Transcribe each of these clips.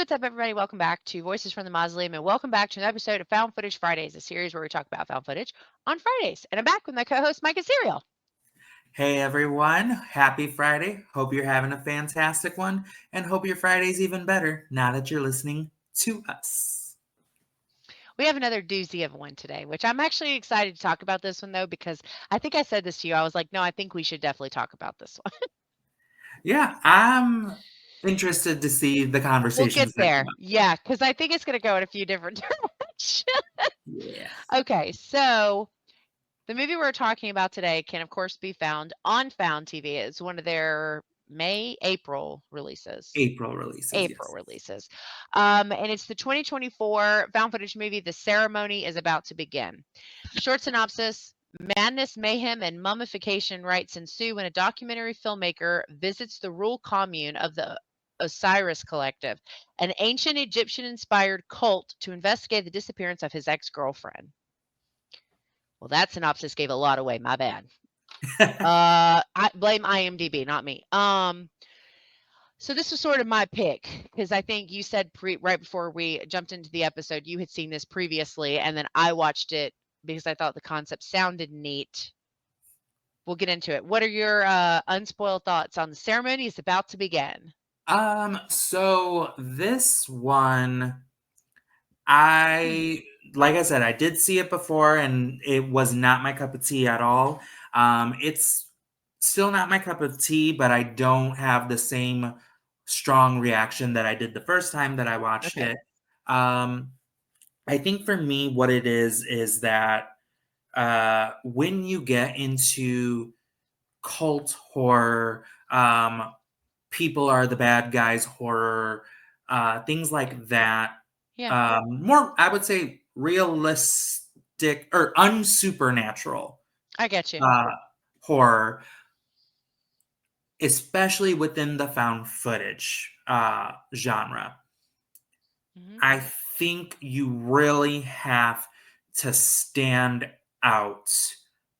what's up, everybody? Welcome back to Voices from the Mausoleum, and welcome back to an episode of Found Footage Fridays, a series where we talk about found footage on Fridays. And I'm back with my co-host, Micah Serial. Hey everyone, happy Friday. Hope you're having a fantastic one and hope your Friday's even better now that you're listening to us. We have another doozy of one today, which I'm actually excited to talk about this one, though, because I think I said this to you. I was like, no, I think we should definitely talk about this one. Yeah, I'm interested to see the We'll get conversations that come there. up. Yeah, because I think it's going to go in a few different directions. Yeah. Okay, so the movie we're talking about today can, of course, be found on Found TV. It's one of their April releases. April releases, April yes. releases. And it's the 2024 found footage movie, The Ceremony is About to Begin. Short synopsis: madness, mayhem, and mummification rites ensue when a documentary filmmaker visits the rural commune of the Osiris Collective, an ancient Egyptian inspired cult, to investigate the disappearance of his ex girlfriend. Well, that synopsis gave a lot away. My bad. I blame IMDb, not me. So this was sort of my pick because I think you said right before we jumped into the episode you had seen this previously, and then I watched it because I thought the concept sounded neat. We'll get into it. What are your unspoiled thoughts on The Ceremony is About to Begin? So this one, Hmm. like I said, I did see it before and it was not my cup of tea at all. It's still not my cup of tea, but I don't have the same strong reaction that I did the first time that I watched Okay. it. Um, I think for me, what it is that when you get into cult horror, people are the bad guys horror, things like that. Yeah, More, I would say, realistic or unsupernatural I get you. uh, horror, especially within the found footage genre. Hmm. I think you really have to stand out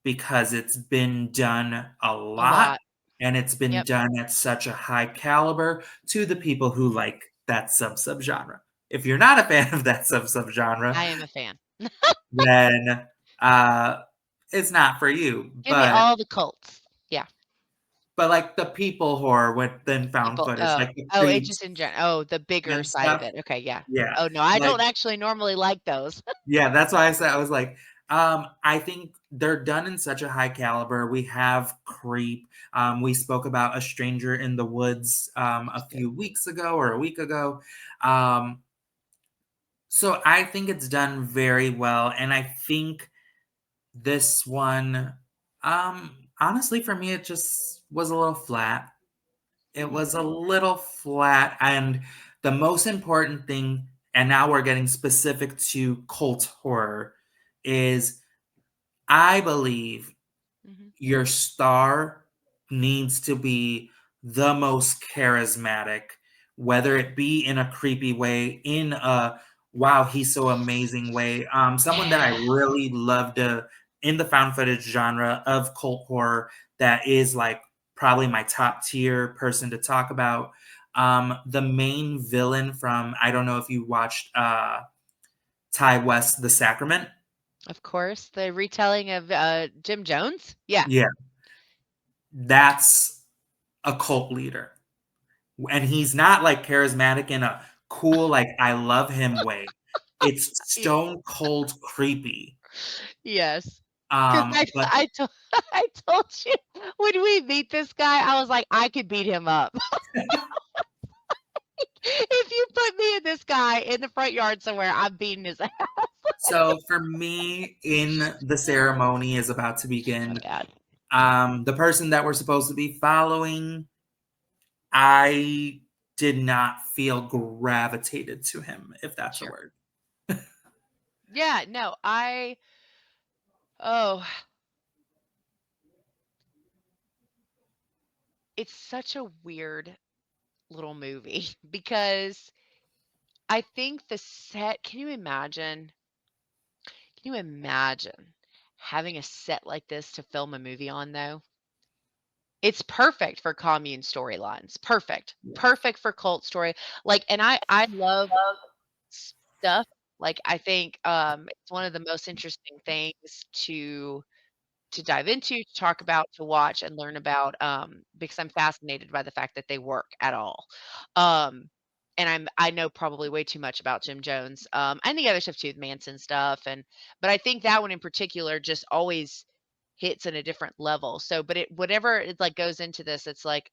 because it's been done a A lot lot. and it's been Yep. done at such a high caliber to the people who like that subgenre. If you're not a fan of that subgenre, I am a fan. then uh, it's not for you. Give me all the cults. Yeah. But like the people horror within found People. footage, Oh, like the oh, it just creeps in general. Oh, the bigger and side of stuff. it. Okay, yeah. Yeah, Oh no, I like don't actually normally like those. yeah, that's why I said I was like, I think they're done in such a high caliber. We have Creep. We spoke about A Stranger in the Woods a Good. few weeks ago or a week ago. Um, so I think it's done very well, and I think this one, honestly, for me, it just was a little flat. It Hmm. was a little flat, and the most important thing, and now we're getting specific to cult horror, is I believe Hmm. your star needs to be the most charismatic, whether it be in a creepy way, in a wow, he's so amazing way. Someone that I Yeah. really loved in the found footage genre of cult horror that is like probably my top tier person to talk about. The main villain from I don't know if you watched Ty West, The Sacrament. Of course, the retelling of Jim Jones. Yeah. Yeah, that's a cult leader. And he's not like charismatic in a cool, like I love him way. It's Ye- stone cold creepy. Yes. Because But I told I told you when we meet this guy, I was like, I could beat him up. If you put me and this guy in the front yard somewhere, I'm beating his ass. so for me, in the ceremony is about to My begin. bad. The person that we're supposed to be following, I did not feel gravitated to him, if that's a Sure. word. Yeah, no, oh, it's such a weird little movie because I think the set, can you imagine having a set like this to film a movie on, though? It's perfect for commune storylines. Perfect. Yeah. Perfect for cult story. Like, and I love stuff. Like, I think, it's one of the most interesting things to dive into, to talk about, to watch, and learn about, because I'm fascinated by the fact that they work at all. Um, and I know probably way too much about Jim Jones, and the other stuff too, the Manson stuff, but I think that one in particular just always hits in a different level. So, but it whatever it like goes into this, it's like,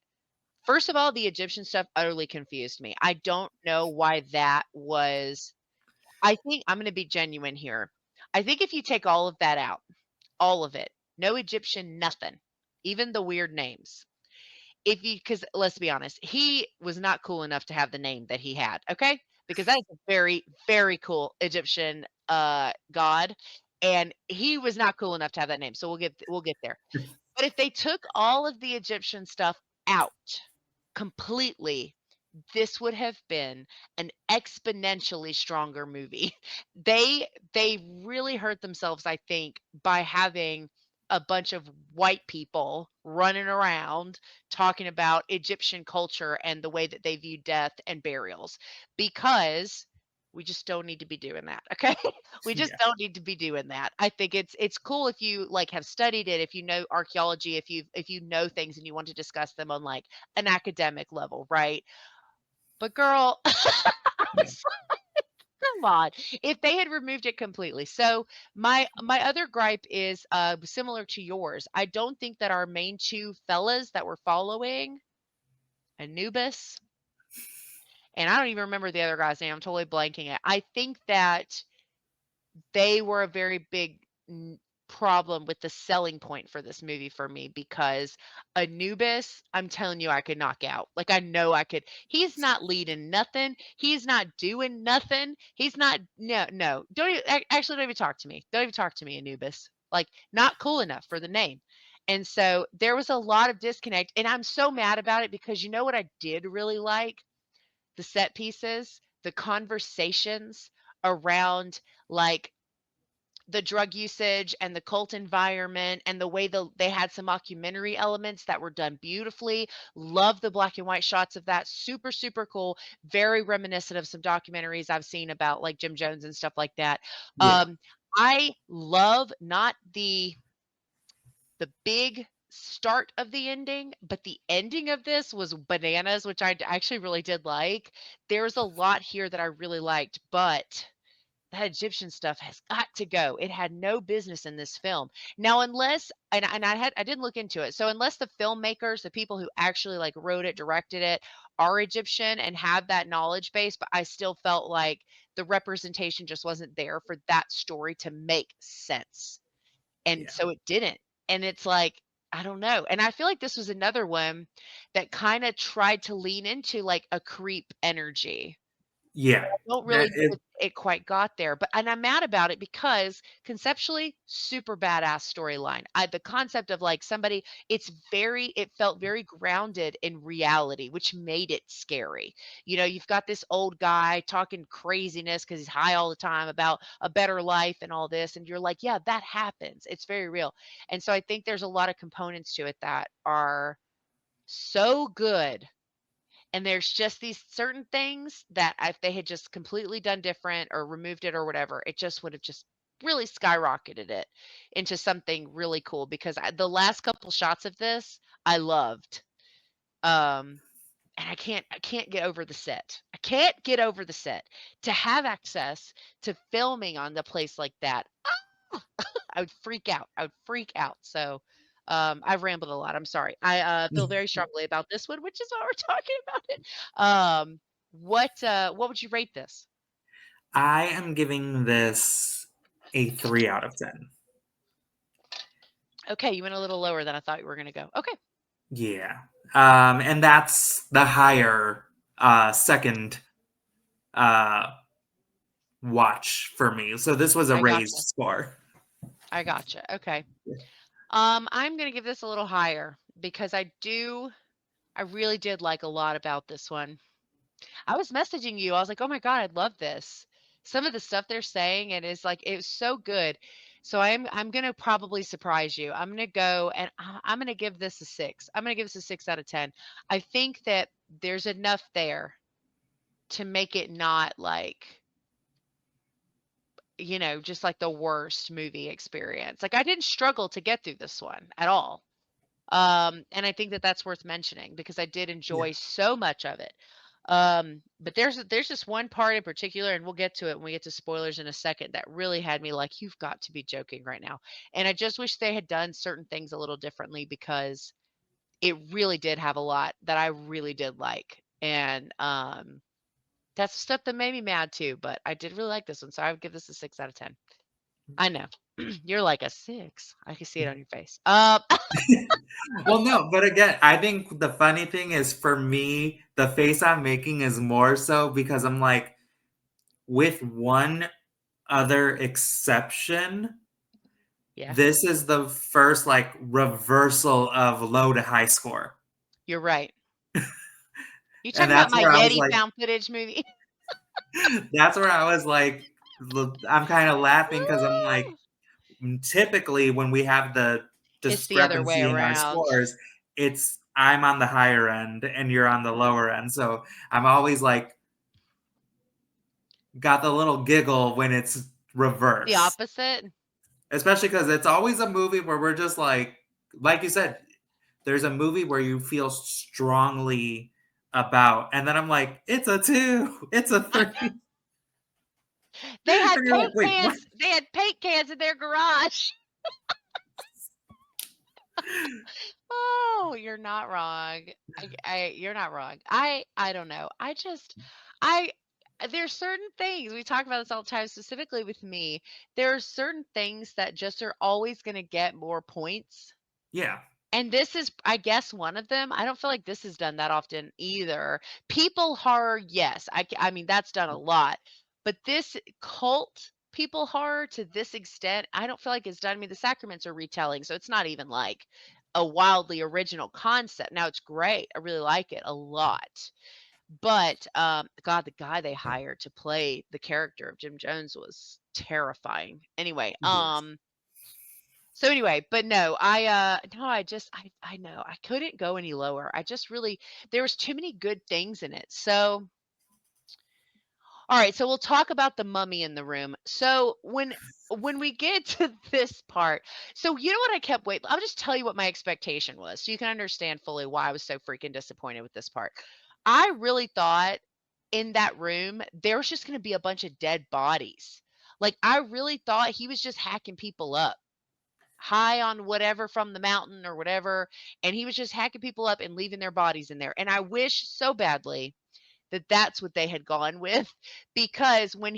first of all, the Egyptian stuff utterly confused me. I don't know why that was. I think I'm going to be genuine here. I think if you take all of that out, all of it. No Egyptian, nothing. Even the weird names. If you, because let's be honest, he was not cool enough to have the name that he had. Okay, because that is a very, very cool Egyptian god, and he was not cool enough to have that name. So we'll get there. But if they took all of the Egyptian stuff out completely, this would have been an exponentially stronger movie. They really hurt themselves, I think, by having a bunch of white people running around talking about Egyptian culture and the way that they view death and burials, because we just don't need to be doing that, okay? We just Yeah. don't need to be doing that. I think it's cool if you, like, have studied it, if you know archaeology, if you know things and you want to discuss them on, like, an academic level, right? But girl, Yeah. come on. If they had removed it completely. So my other gripe is similar to yours. I don't think that our main two fellas that we're following, Anubis, and I don't even remember the other guy's name. I'm totally blanking it. I think that they were a very big problem with the selling point for this movie for me, because Anubis, I'm telling you, I could knock out. Like, I know I could. He's not leading nothing. He's not doing nothing. He's not. No, no. Actually, don't even talk to me. Don't even talk to me, Anubis. Like, not cool enough for the name. And so there was a lot of disconnect, and I'm so mad about it, because you know what I did really like? The set pieces, the conversations around, like, the drug usage and the cult environment, and the way they had some mockumentary elements that were done beautifully. Love the black and white shots of that. Super, super cool. Very reminiscent of some documentaries I've seen about, like, Jim Jones and stuff like that. Yeah. I love not the big start of the ending, but the ending of this was bananas, which actually really did like. There's a lot here that I really liked, but that Egyptian stuff has got to go. It had no business in this film. Now, unless, and I didn't look into it. So unless the filmmakers, the people who actually, like, wrote it, directed it, are Egyptian and have that knowledge base, but I still felt like the representation just wasn't there for that story to make sense. And Yeah. so it didn't. And it's like, I don't know. And I feel like this was another one that kind of tried to lean into, like, a creep energy. Yeah. Don't really That know it, if it quite got there, but and I'm mad about it, because conceptually, super badass storyline. The concept of, like, somebody, it felt very grounded in reality, which made it scary. You've got this old guy talking craziness because he's high all the time about a better life and all this, and you're like, yeah, that happens. It's very real. And so I think there's a lot of components to it that are so good, and there's just these certain things that if they had just completely done different or removed it or whatever, it just would have just really skyrocketed it into something really cool, because the last couple shots of this I loved. Um and I can't get over the set. I can't get over the set. To have access to filming on the place like that, I would freak out. I would freak out. So, I've rambled a lot. I'm sorry. I feel very strongly about this one, which is why we're talking about it. What would you rate this? I am giving this a 3 out of 10. Okay, you went a little lower than I thought you were going to go. Okay, Yeah. And that's the higher second uh watch for me. So this was a I raised gotcha. score. I gotcha. Okay. I'm going to give this a little higher, because I really did like a lot about this one. I was messaging you. I was like, "Oh my god, I love this." Some of the stuff they're saying, and it's like, it was so good. So I'm gonna probably surprise you. I'm gonna go and I'm gonna give this a 6. I'm gonna give this a 6 out of 10. I think that there's enough there to make it not like, just like the worst movie experience. Like I didn't struggle to get through this one at all. And I think that that's worth mentioning because I did Yeah. enjoy so much of it. But there's just one part in particular, and we'll get to it when we get to spoilers in a second, that really had me like, you've got to be joking right now. And I just wish they had done certain things a little differently because it really did have a lot that I really did like. And that's the stuff that made me mad too. But I did really like this one, so I would give this a 6 out of 10. I know. You're like a 6. I can see it on your face. Well, no, but again, I think the funny thing is for me, the face I'm making is more so because I'm like, with one other exception, Yeah, this is the first like reversal of low to high score. you're right. You And talking about that's my where I was Yeti like, found footage movie? that's where I was like, I'm kind of laughing because I'm like, typically when we have the It's the other way discrepancy in our around. scores, it's I'm on the higher end and you're on the lower end. So I'm always like, got the little giggle when it's The reversed, opposite? especially because it's always a movie where we're just like you said, there's a movie where you feel strongly about, and then I'm like, it's a 2, it's a 3. They had And you're like, paint wait, what? cans they had paint cans in their garage. Oh, you're not wrong. You're not wrong. I don't know. I there's certain things we talk about this all the time, specifically with me. There are certain things that just are always going to get more points. Yeah. And this is, I guess, one of them. I don't feel like this is done that often either. People horror, yes. I mean, that's done a lot. But this cult people horror to this extent, I don't feel like it's done. I mean, the sacraments are retelling, so it's not even like a wildly original concept. Now it's great. I really like it a lot. But God, the guy they hired to play the character of Jim Jones was terrifying. Anyway, Yes. so anyway, but no, no, I know. I couldn't go any lower. I just really there was too many good things in it. So, all right, so we'll talk about the mummy in the room. So, when we get to this part, so you know what I kept waiting. I'll just tell you what my expectation was so you can understand fully why I was so freaking disappointed with this part. I really thought in that room there was just going to be a bunch of dead bodies. Like I really thought he was just hacking people up high on whatever from the mountain or whatever, and he was just hacking people up and leaving their bodies in there. And I wish so badly that that's what they had gone with because when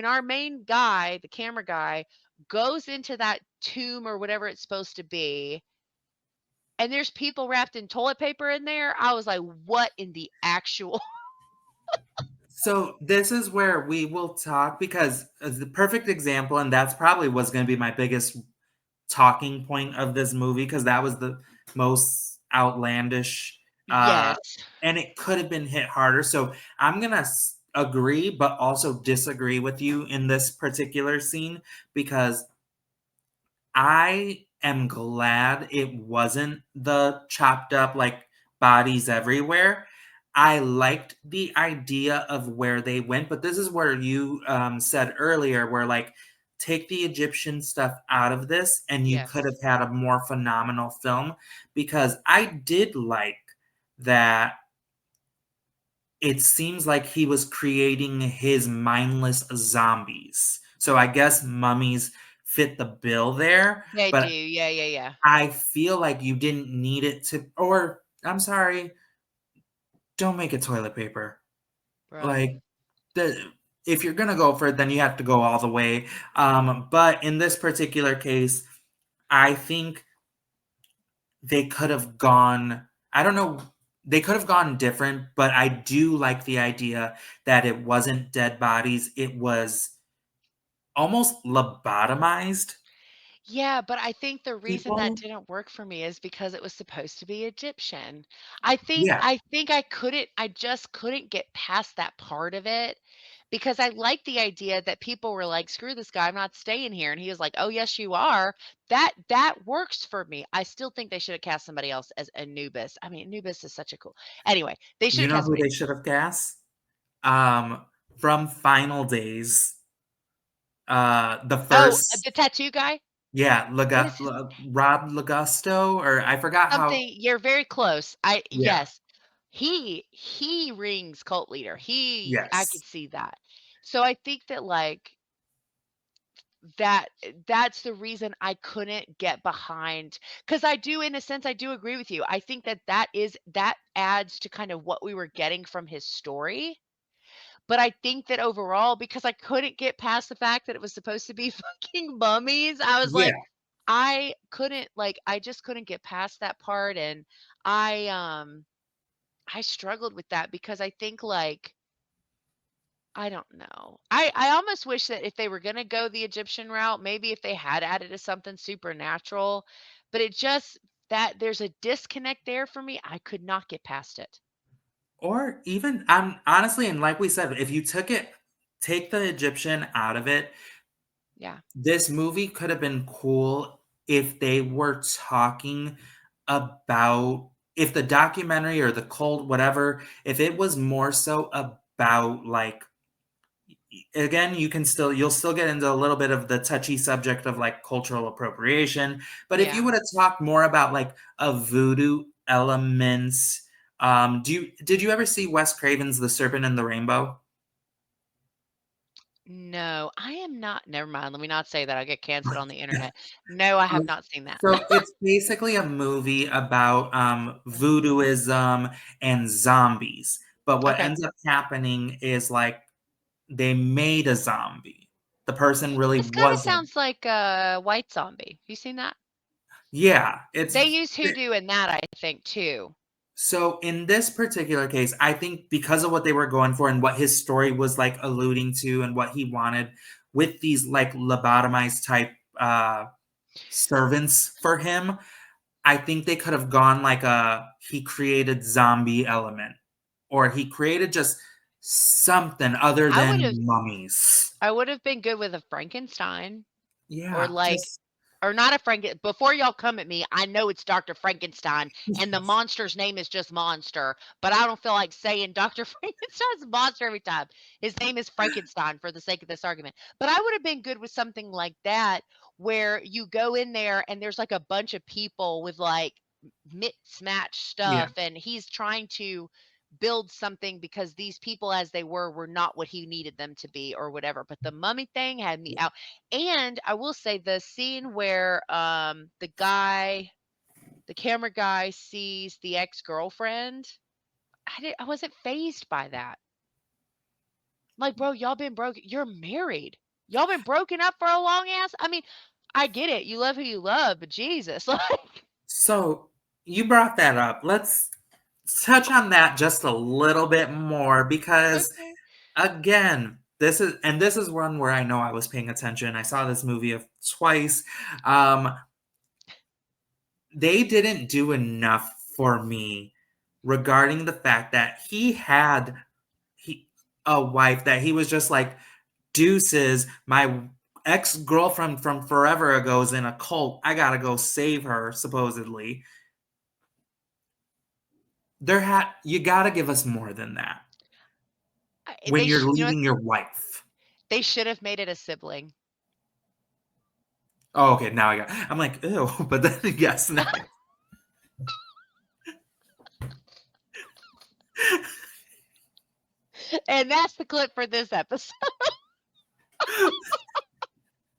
our main guy, the camera guy, goes into that tomb or whatever it's supposed to be, and there's people wrapped in toilet paper in there, I was like, what in the actual So this is where we will talk because the perfect example, and that's probably what's going to be my biggest talking point of this movie because that was the most outlandish, Yes. and it could have been hit harder. So I'm gonna agree, but also disagree with you in this particular scene because I am glad it wasn't the chopped up like bodies everywhere. I liked the idea of where they went, but this is where you said earlier, where like take the Egyptian stuff out of this, and you could Yes. have had a more phenomenal film because I did like that it seems like he was creating his mindless zombies. So I guess mummies fit the bill there, They do. but Yeah, yeah, yeah. I feel like you didn't need it to, or I'm sorry, don't make it toilet paper. Right. Like the if you're gonna go for it, then you have to go all the way. But in this particular case, I think they could have gone. I don't know. They could have gone different, but I do like the idea that it wasn't dead bodies. It was almost lobotomized Yeah, but I think the reason that people. didn't work for me is because it was supposed to be Egyptian. Yeah. I think I just couldn't get past that part of it because I like the idea that people were like, "Screw this guy, I'm not staying here." And he was like, "Oh, yes, you are." That works for me. I still think they should have cast somebody else as Anubis. I mean, Anubis is such a cool. Anyway, they should You have know cast who somebody. they should have cast? From Final Days, the Oh, first, the tattoo guy. yeah, What is his Rob Legusto, or I forgot how. something? You're very close. I Yeah, yes, he rings cult leader. I could yes, see that. So I think that like that that's the reason I couldn't get behind, because I do, in a sense, I do agree with you. I think that that adds to kind of what we were getting from his story, but I think that overall, because I couldn't get past the fact that it was supposed to be fucking mummies, I was like, yeah. I just couldn't get past that part, and I, um, I struggled with that because I think, like, I don't know. I almost wish that if they were gonna go the Egyptian route, maybe if they had added to something supernatural, but it just that there's a disconnect there for me. I could not get past it. Or even, honestly, and like we said, if you take the Egyptian out of it, Yeah. this movie could have been cool if they were talking about, if the documentary or the cult, whatever, if it was more so about, like, again, you'll still get into a little bit of the touchy subject of like cultural appropriation, but if you Yeah. would have talked more about like a voodoo elements, did you ever see Wes Craven's The Serpent and the Rainbow? No, I am not, never mind, let me not say that, I'll get canceled on the internet. No, I have not seen that. So it's basically a movie about voodooism and zombies. But what Okay. ends up happening is like they made a zombie. The person really This kinda wasn't. sounds like, White Zombie. You seen that? Yeah, it's They use hoodoo in that, I think, too. so in this particular case, I think because of what they were going for and what his story was like alluding to and what he wanted with these like lobotomized type servants for him, I think they could have gone like he created zombie element, or he created just something other I than would've mummies. I would've been good with a Frankenstein, or, Yeah, like, just or not a Franken before y'all come at me, I know it's Doctor Frankenstein, and the monster's name is just Monster, but I don't feel like saying Doctor Frankenstein's monster every time. His name is Frankenstein for the sake of this argument. But I would have been good with something like that, where you go in there and there's, like, a bunch of people with, like, mix match yeah, stuff, and he's trying to build something because these people as they were not what he needed them to be or whatever. But the mummy thing had me yeah, out. And I will say the scene where the camera guy sees the ex-girlfriend, I wasn't phased by that. Like, bro, y'all been broke. You're married. Y'all been broken up for a long ass. I mean, I get it. You love who you love, but Jesus, like, so you brought that up. Let's touch on that just a little bit more because okay. again, this is one where I know I was paying attention. I saw this movie twice. Um, they didn't do enough for me regarding the fact that he a wife that he was just like, deuces, my ex-girlfriend from forever ago is in a cult, I gotta go save her, supposedly. You gotta give us more than that when you're You know what? leaving your wife. They should have made it a sibling. Oh, okay, now I'm like, ew, but then yes, now And that's the clip for this episode.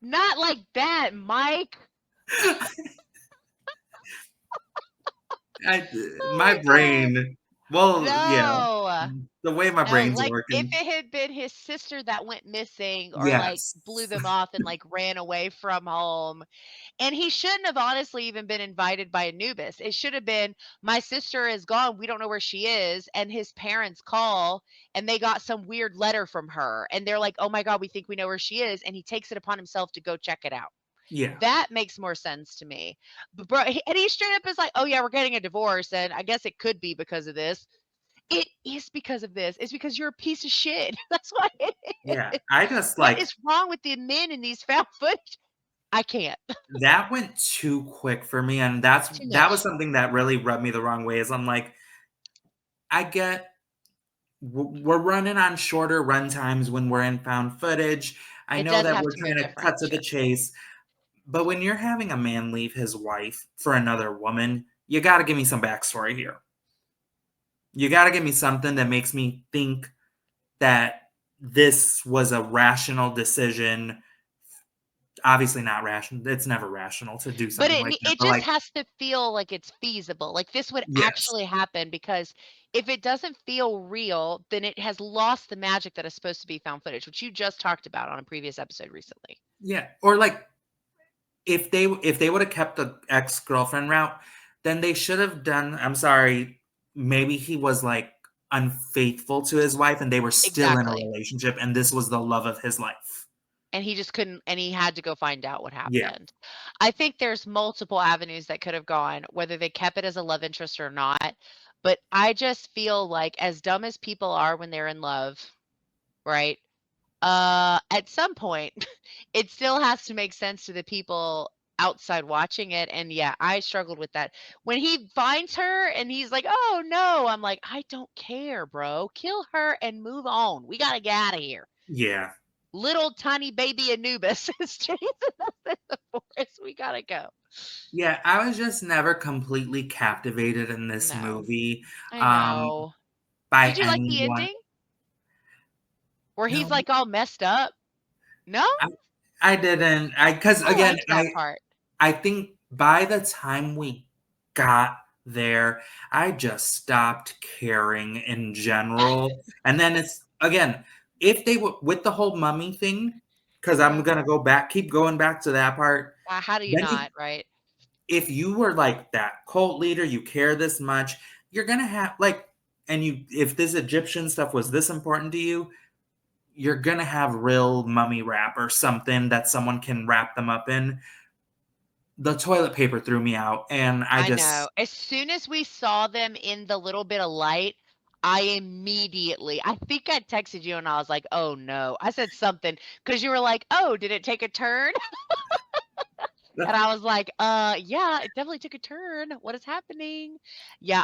Not like that, Mike. I my Oh my god. brain, well, yeah, No. the way my No, brain's like, if working, it had been his sister that went missing or, like, yes. blew them off and, like, ran away from home, and he shouldn't have honestly even been invited by Anubis. It should have been, "My sister is gone, we don't know where she is," and his parents call, and they got some weird letter from her, and they're like, "Oh my god, we think we know where she is," and he takes it upon himself to go check it out. Yeah. That makes more sense to me. But bro, and he straight up is like, "Oh yeah, we're getting a divorce, and I guess it could be because of this." It is because of this. It's because you're a piece of shit. That's why it Yeah, is. I just What like is wrong with the men in these found footage? I can't. that went too quick for me, and Too that was much. something that really rubbed me the wrong way. Is I'm like, I get we're running on shorter run times when we're in found footage. I It know does that have we're to trying move to cut different, to the sure. chase, but when you're having a man leave his wife for another woman, you got to give me some backstory here. You got to give me something that makes me think that this was a rational decision. Obviously not rational. It's never rational to do But something like that. it But just like, has to feel like it's feasible. Like this would yes, actually happen because if it doesn't feel real, then it has lost the magic that is supposed to be found footage, which you just talked about on a previous episode recently. yeah, or like if they would have kept the ex girlfriend route, then they should have done. I'm sorry, maybe he was like unfaithful to his wife, and they were still in a Exactly. relationship, and this was the love of his life. And he just couldn't and he had to go find out what Yeah, happened. I think there's multiple avenues that could have gone, whether they kept it as a love interest or not. But I just feel like as dumb as people are when they're in love, right? At some point, it still has to make sense to the people outside watching it. And yeah, I struggled with that. When he finds her and he's like, "Oh no," I'm like, I don't care, bro. Kill her and move on. We gotta get out of here. yeah, Little tiny baby Anubis is chasing us in the forest. We gotta go. yeah. I was just never completely captivated in this No, movie I um, know. by Did you like the anyone. ending where he's No, like all messed up? No? I, I didn't. I because I again, liked that part. I think by the time we got there, I just stopped caring in general. And then it's again, if they were with the whole mummy thing, because I'm Mhm. gonna keep going back to that part. How do you Then not, right? if you were like that cult leader, you care this much, you're gonna have like, and you if this Egyptian stuff was this important to you, you're gonna have real mummy wrap or something that someone can wrap them up in. The toilet paper threw me out, and I I know. just As soon as we saw them in the little bit of light, I think I texted you and I was like, "Oh no." I said something because you were like, "Oh, did it take a turn?" And I was like, yeah, it definitely took a turn. What is happening?" Yeah,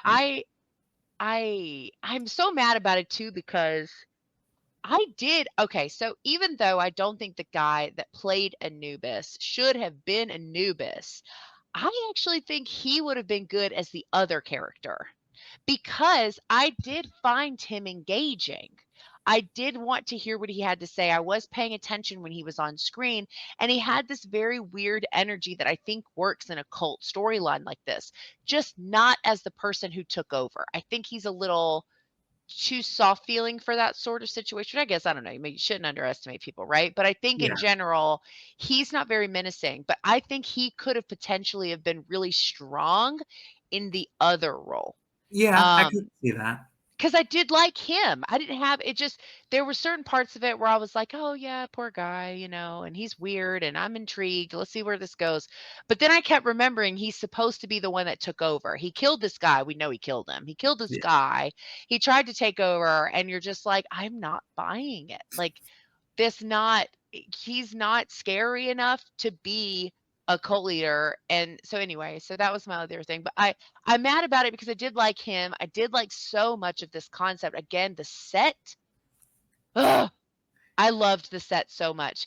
I'm so mad about it too because I did okay, so even though I don't think the guy that played Anubis should have been Anubis, I actually think he would have been good as the other character because I did find him engaging. I did want to hear what he had to say. I was paying attention when he was on screen, and he had this very weird energy that I think works in a cult storyline like this, just not as the person who took over. I think he's a little too soft feeling for that sort of situation. I guess I don't know. You shouldn't underestimate people, right? But I think in yeah. general, he's not very menacing. But I think he could have potentially have been really strong in the other role. Yeah, I could Um, see that. because I did like him. I didn't have it just there were certain parts of it where I was like, "Oh, yeah, poor guy, and he's weird and I'm intrigued. Let's see where this goes." But then I kept remembering he's supposed to be the one that took over. He killed this guy. We know he killed him. He killed this Yeah. guy. He tried to take over and you're just like, "I'm not buying it." Like this not he's not scary enough to be a cult leader. And so anyway, so that was my other thing. But I'm mad about it because I did like him. I did like so much of this concept. Again, the set. Ugh, I loved the set so much.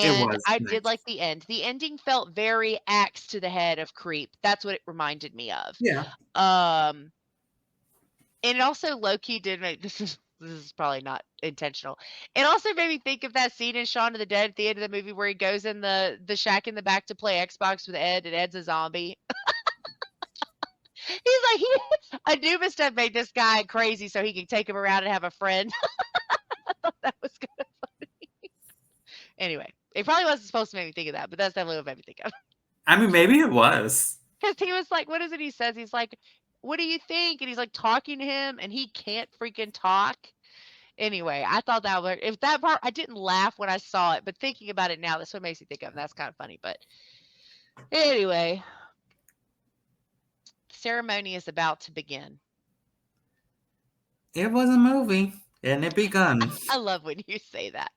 It And was I did like nice. the end. The ending felt very axe to the head of Creep. That's what it reminded me of. Yeah. Um and it also low key did make this is probably not intentional. It also made me think of that scene in Shaun of the Dead at the end of the movie where he goes in the shack in the back to play Xbox with Ed, and Ed's a zombie. He's like, Anubis stuff made this guy crazy so he could take him around and have a friend. That was good. Anyway, it probably wasn't supposed to make me think of that, but that's definitely what made me think of. I mean, maybe it was. Because he was like, what is it he says? He's like, "What do you think?" And he's like talking to him, and he can't freaking talk. Anyway, I thought that was if that part I didn't laugh when I saw it, but thinking about it now, that's what makes me think of, and that's kind of funny. But anyway, the ceremony is about to begin. It was a movie, and it begun. I love when you say that.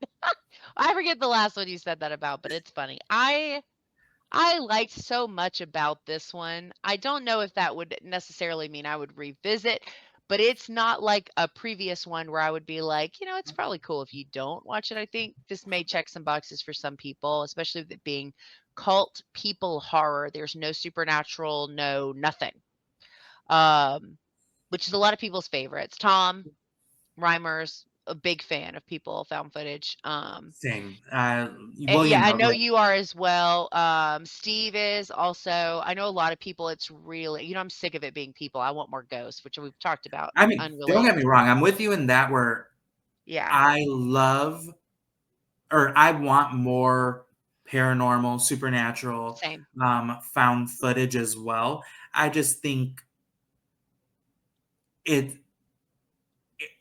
I forget the last one you said that about, but it's funny. I liked so much about this one. I don't know if that would necessarily mean I would revisit, but it's not like a previous one where I would be like, it's probably cool if you don't watch it. I think this may check some boxes for some people, especially with it being cult people horror. There's no supernatural, no nothing. Um, which is a lot of people's favorites. Tom Reimer's a big fan of people found footage. Same. Well, Yeah, I know like, you are as well. Steve is also. I know a lot of people. It's really, I'm sick of it being people. I want more ghosts, which we've talked about. I mean, don't get Unrelated. me wrong. I'm with you in that where Yeah, I love or I want more paranormal, supernatural, same. found footage as well. I just think it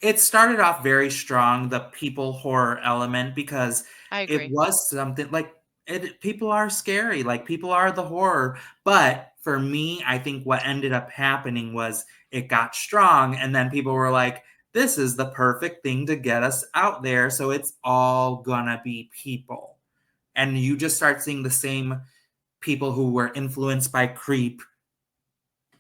it started off very strong, the people horror element, because I it agree. was something like people are scary, like people are the horror. But for me, I think what ended up happening was it got strong, and then people were like, this is the perfect thing to get us out there. So it's all gonna be people. And you just start seeing the same people who were influenced by Creep,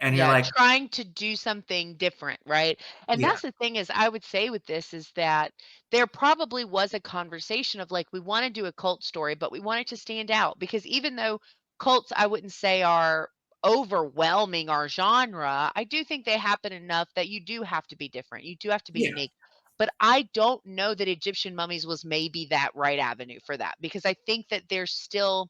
and you're Yeah, like, trying to do something different, right? And yeah, that's the thing is I would say with this is that there probably was a conversation of like we want to do a cult story, but we want it to stand out because even though cults I wouldn't say are overwhelming our genre, I do think they happen enough that you do have to be different. You do have to be yeah, unique. But I don't know that Egyptian mummies was maybe that right avenue for that because I think that there's still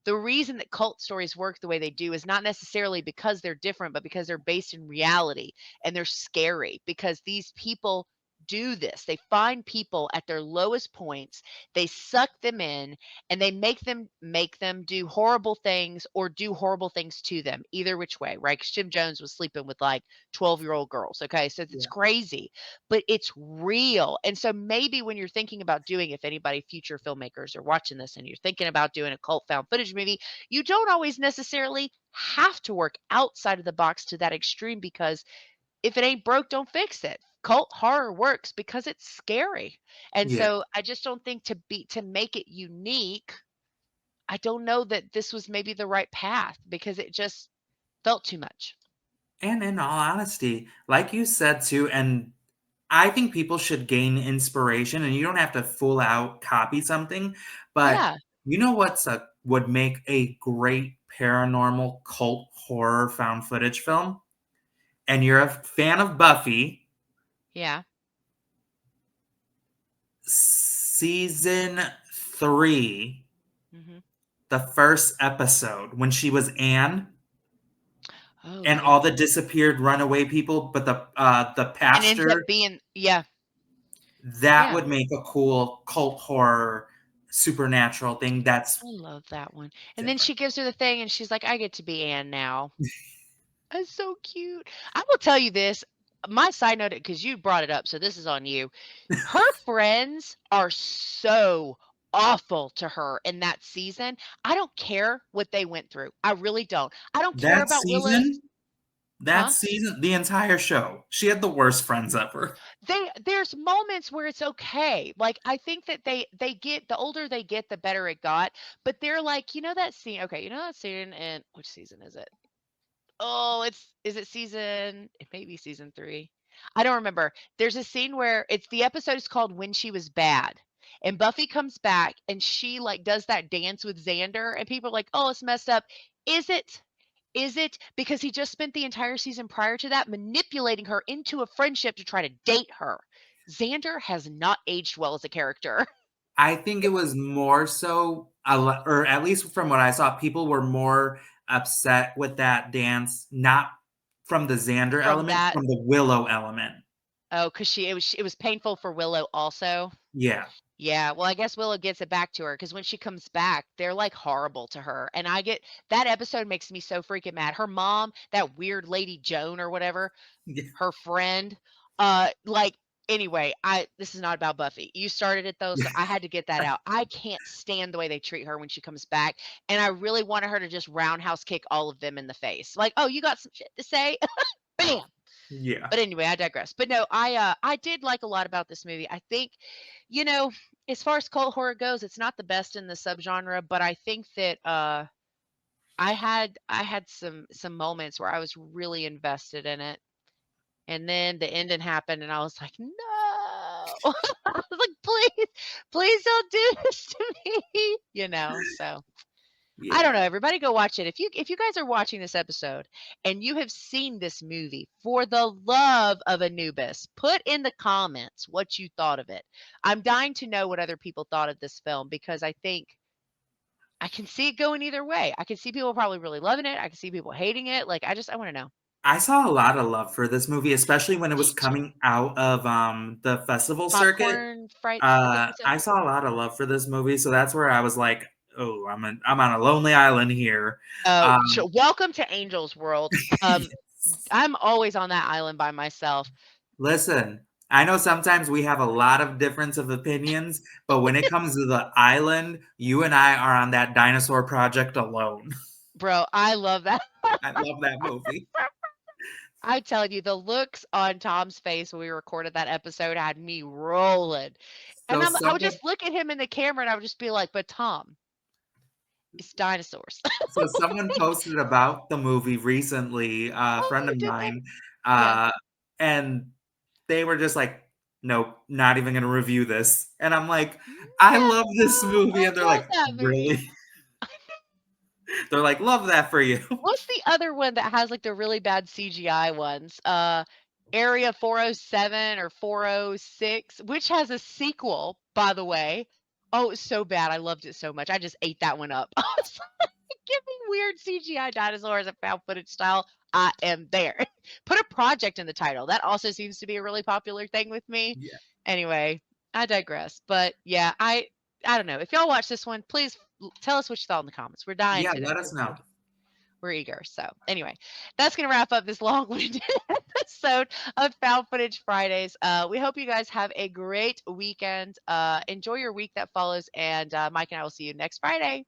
the reason that cult stories work the way they do is not necessarily because they're different, but because they're based in reality and they're scary because these people do this. They find people at their lowest points, they suck them in, and they make them do horrible things or do horrible things to them, either which way, right? Because Jim Jones was sleeping with like 12-year-old girls. Okay. So it's yeah, crazy, but it's real. And so maybe when you're thinking about doing, if anybody, future filmmakers are watching this and you're thinking about doing a cult found footage movie, you don't always necessarily have to work outside of the box to that extreme because if it ain't broke, don't fix it. Cult horror works because it's scary. And yeah. so I just don't think to make it unique, I don't know that this was maybe the right path because it just felt too much. And in all honesty, like you said too, and I think people should gain inspiration, and you don't have to full out copy something, but Yeah. you know what's a would make a great paranormal cult horror found footage film? And you're a fan of Buffy, Yeah. season 3, Hmm. the first episode when she was Anne Oh and all yeah. the disappeared runaway people, but the And ends up pastor, being, yeah. that Yeah. would make a cool cult horror supernatural thing that's I love that one. And then different. she gives her the thing and she's like, I get to be Anne now. That's so cute. I will tell you this. My side note, because you brought it up, so this is on you. Her friends are so awful to her in that season. I don't care what they went through. I really don't. I don't care That about Willow's, season, that huh? season, the entire show, she had the worst friends ever. There's moments where it's okay. Like I think that they get the older they get, the better it got. But they're like, that scene. Okay, that scene in which season is it? Oh, is it it may be season 3. I don't remember. There's a scene where the episode is called When She Was Bad. And Buffy comes back and she like does that dance with Xander and people are like, "Oh, it's messed up." Is it? Is it? Because he just spent the entire season prior to that manipulating her into a friendship to try to date her. Xander has not aged well as a character. I think it was more so, or at least from what I saw, people were more upset with that dance, not from the Xander From element, that. from the Willow element. Oh, because it was painful for Willow also. Yeah. Yeah, well, I guess Willow gets it back to her because when she comes back, they're like horrible to her. And I get that episode makes me so freaking mad. Her mom, that weird lady Joan or whatever, her friend, like anyway, I this is not about Buffy. You started it though, so I had to get that out. I can't stand the way they treat her when she comes back, and I really wanted her to just roundhouse kick all of them in the face. Like, "Oh, you got some shit to say?" Bam. Yeah. But anyway, I digress. But no, I did like a lot about this movie. I think, you know, as far as cult horror goes, it's not the best in the subgenre, but I think that I had some moments where I was really invested in it. And then the ending happened and I was like, "No." I was like, "Please, please don't do this to me." So I don't know, Yeah. everybody go watch it. If you guys are watching this episode and you have seen this movie, for the love of Anubis, put in the comments what you thought of it. I'm dying to know what other people thought of this film because I think I can see it going either way. I can see people probably really loving it. I can see people hating it. Like I want to know. I saw a lot of love for this movie, especially when it was Did you? coming out of the festival circuit. Popcorn fright what was it? I saw a lot of love for this movie, so that's where I was like, "Oh, I'm on a lonely island here." Oh, Um, welcome to Angel's World. yes. I'm always on that island by myself. Listen, I know sometimes we have a lot of difference of opinions, but when it comes to the island, you and I are on that dinosaur project alone. Bro, I love that. I love that movie. I'm telling you, the looks on Tom's face when we recorded that episode had me rolling. And So I would someone just look at him in the camera and I would just be like, "But Tom, it's dinosaurs." So someone posted about the movie recently, a friend Oh, of did they? mine, Yeah. and they were just like, "Nope, not even gonna review this." And I'm like, "I No, love this movie," I and they're love like, that movie. "Really?" They're like, "Love that for you." What's the other one that has like the really bad CGI ones? Area 407 or 406, which has a sequel, by the way. Oh, it's so bad. I loved it so much. I just ate that one up. I was like, give me weird CGI dinosaurs and found footage style. I am there. Put a project in the title. That also seems to be a really popular thing with me. Yeah. Anyway, I digress. But yeah, I don't know. If y'all watch this one, please tell us what you thought in the comments. We're dying Yeah, to know. let us know. We're eager. So, anyway, that's going to wrap up this long winded episode of Found Footage Fridays. We hope you guys have a great weekend. Enjoy your week that follows. And Mike and I will see you next Friday.